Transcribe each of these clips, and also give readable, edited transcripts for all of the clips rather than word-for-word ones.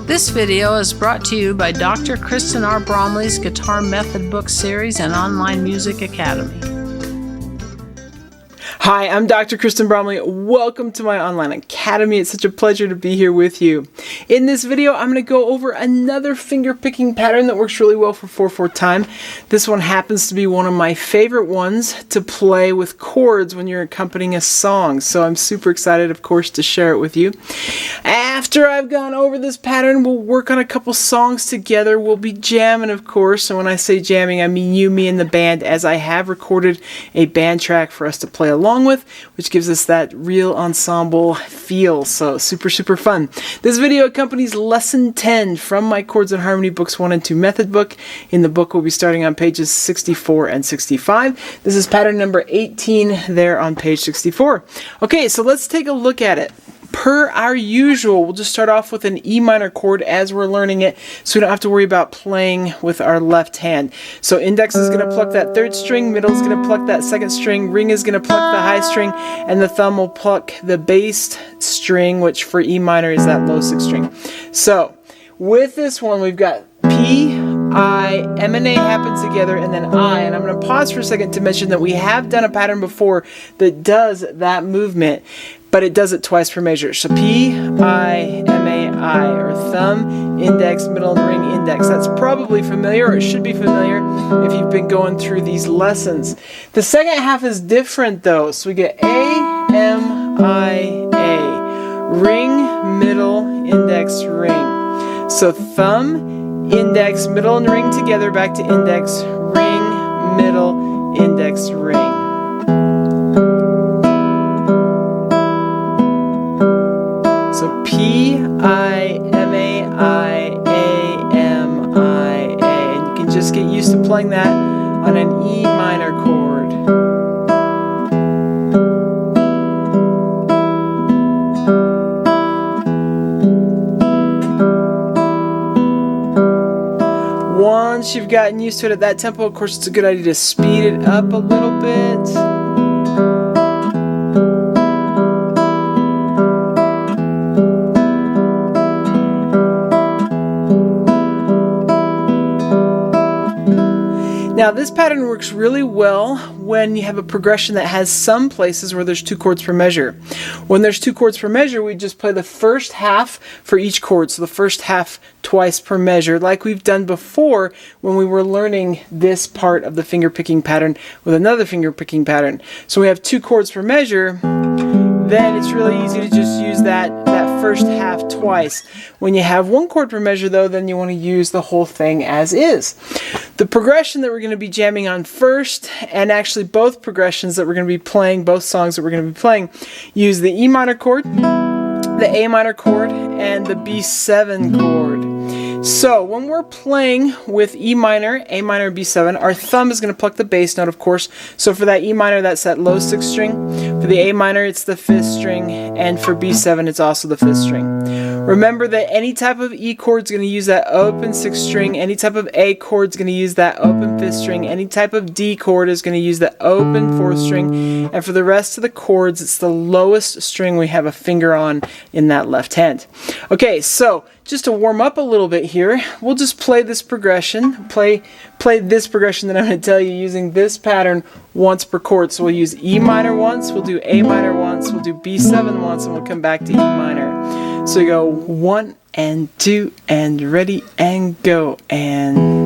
This video is brought to you by Dr. Kristen R. Bromley's Guitar Method Book Series and Online Music Academy. Hi, I'm Dr. Kristen Bromley. Welcome to my online academy. It's such a pleasure to be here with you. In this video, I'm going to go over another finger picking pattern that works really well for 4/4 time. This one happens to be one of my favorite ones to play with chords when you're accompanying a song. So I'm super excited, of course, to share it with you. After I've gone over this pattern, we'll work on a couple songs together. We'll be jamming, of course. And when I say jamming, I mean you, me, and the band, as I have recorded a band track for us to play along with, which gives us that real ensemble feel. So super fun. This video accompanies lesson 10 from my Chords and Harmony Books 1 and 2 method book. In the book, we'll be starting on pages 64 and 65. This is pattern number 18 there on page 64. Okay, so let's take a look at it. Per our usual, we'll just start off with an E minor chord as we're learning it, so we don't have to worry about playing with our left hand. So index is going to pluck that third string, middle is going to pluck that second string, ring is going to pluck the high string, and the thumb will pluck the bass string, which for E minor is that low sixth string. So with this one, we've got P, I, M and A happen together, and then I. And I'm going to pause for a second to mention that we have done a pattern before that does that movement, but it does it twice per measure. So P, I, M, A, I, or thumb, index, middle, and ring, index. That's probably familiar, or it should be familiar if you've been going through these lessons. The second half is different though. So we get A, M, I, A. Ring, middle, index, ring. So thumb, index, middle, and ring together, back to index, ring, middle, index, ring. So P, I, M, A, I, A, M, I, A. And you can just get used to playing that on an E minor chord. Once you've gotten used to it at that tempo, of course, it's a good idea to speed it up a little bit. Now this pattern works really well when you have a progression that has some places where there's 2 chords per measure. When there's 2 chords per measure, we just play the first half for each chord, so the first half twice per measure, like we've done before when we were learning this part of the finger picking pattern with another finger picking pattern. So we have 2 chords per measure, then it's really easy to just use that first half twice. When you have 1 chord per measure though, then you want to use the whole thing as is. The progression that we're going to be jamming on first, and actually both progressions that we're going to be playing, both songs that we're going to be playing, use the E minor chord, the A minor chord, and the B7 chord. So when we're playing with E minor, A minor, B7, our thumb is going to pluck the bass note, of course. So for that E minor, that's that low 6th string. For the A minor, it's the 5th string. And for B7, it's also the 5th string. Remember that any type of E chord is going to use that open 6th string. Any type of A chord is going to use that open 5th string. Any type of D chord is going to use the open 4th string. And for the rest of the chords, it's the lowest string we have a finger on in that left hand. Okay, so just to warm up a little bit here, we'll just play this progression, play this progression that I'm going to tell you using this pattern once per chord. So we'll use E minor once, we'll do A minor once, we'll do B7 once, and we'll come back to E minor. So we go 1 and 2 and ready and go, and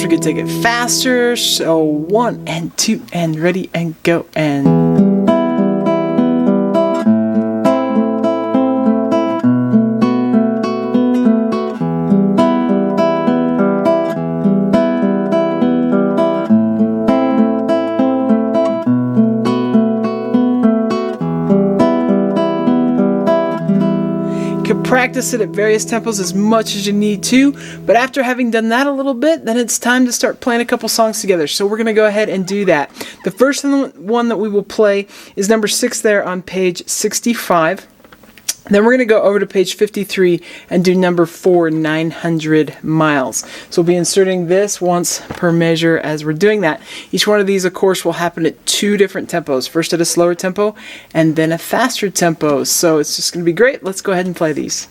we could take it faster, so 1 and 2 and ready and go, and practice it at various tempos as much as you need to, but after having done that a little bit, then it's time to start playing a couple songs together. So we're going to go ahead and do that. The first one that we will play is number 6 there on page 65. Then we're going to go over to page 53 and do number 4, 900 miles. So we'll be inserting this once per measure as we're doing that. Each one of these, of course, will happen at 2 different tempos. First at a slower tempo and then a faster tempo. So it's just going to be great. Let's go ahead and play these.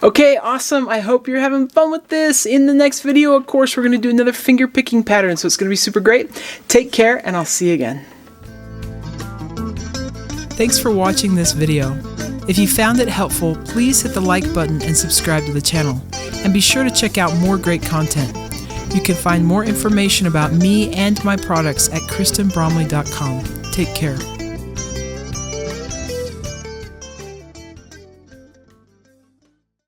Okay, awesome. I hope you're having fun with this. In the next video, of course, we're going to do another finger picking pattern, so it's going to be super great. Take care, and I'll see you again. Thanks for watching this video. If you found it helpful, please hit the like button and subscribe to the channel. And be sure to check out more great content. You can find more information about me and my products at KristenBromley.com. Take care.